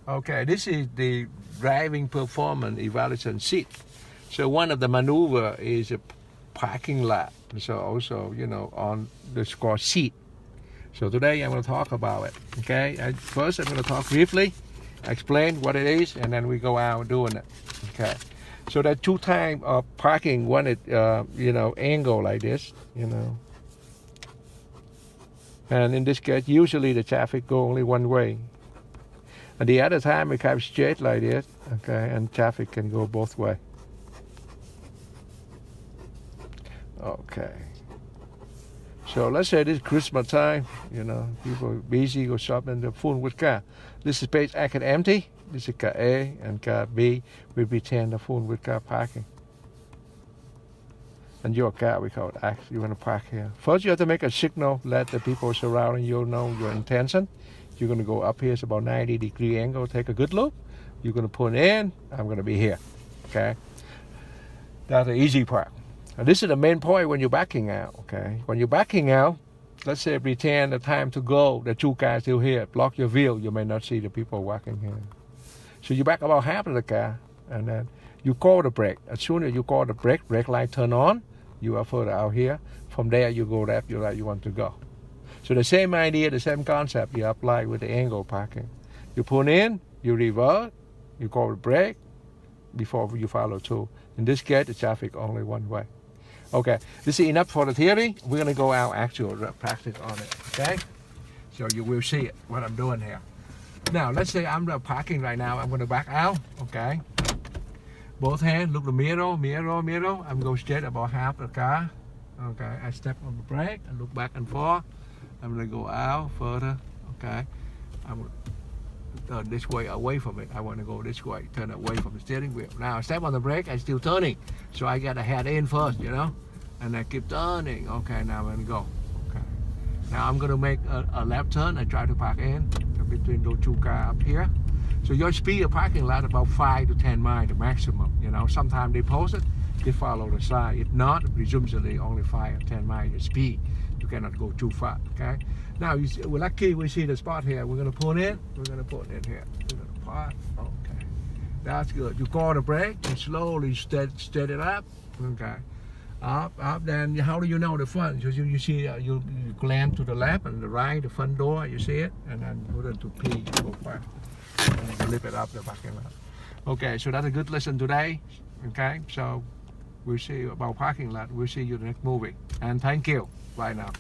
Okay, this is the driving performance evaluation sheet. So one of the maneuver is a parking lot. So also, on the score sheet. So today I'm going to talk about it. Okay, first I'm going to talk briefly, explain what it is, and then we go out doing it. Okay. So there are two types of parking. One is, angle like this, And in this case, usually the traffic go only one way. And the other time it comes straight like this, okay, and traffic can go both ways. Okay. So let's say this Christmas time, people busy go shopping, they're full with car. This space I can empty. This is car A, and car B will be turned full with car parking. And your car, we call it X, you want to park here. First you have to make a signal, let the people surrounding you know your intention. You're going to go up here, it's about 90-degree angle, take a good look. You're going to pull in, I'm going to be here, okay? That's the easy part. And this is the main point when you're backing out, okay? When you're backing out, let's say pretend the time to go, the two cars still here, block your view, you may not see the people walking here. So you back about half of the car, and then you call the brake. As soon as you call the brake light turn on, you are further out here. From there you go left, you right, you want to go. So the same idea, the same concept you apply with the angle parking. You pull in, you reverse, you call the brake before you follow through. In this case, the traffic only one way. Okay, this is enough for the theory. We're going to go out actual practice on it, okay? So you will see it, what I'm doing here. Now, let's say I'm parking right now. I'm going to back out, okay? Both hands, look the mirror. I'm going straight about half the car. Okay, I step on the brake and look back and forth. I'm going to go out further, okay? I'm going to turn this way away from it. I want to go this way, turn away from the steering wheel. Now, I step on the brake, I'm still turning. So I got to head in first, And I keep turning. Okay, now I'm going to go. Okay. Now I'm going to make a left turn. I try to park in between those two cars up here. So your speed of parking lot about 5 to 10 miles, the maximum. Sometimes they post it, they follow the sign. If not, presumably only 5 or 10 miles your speed. You cannot go too far, okay? Now, we're lucky we see the spot here. We're going to pull in. We're going to put it here. We're going to park. Okay. That's good. You call the brake and slowly steady it up. Okay. Up. Then how do you know the front? So you see, you glance to the left and the right, the front door, you see it? And then put it to P, go fast. And lift it up the parking lot. Okay, so that's a good lesson today. Okay, so we'll see you about parking lot. We'll see you in the next movie. And thank you. Bye now.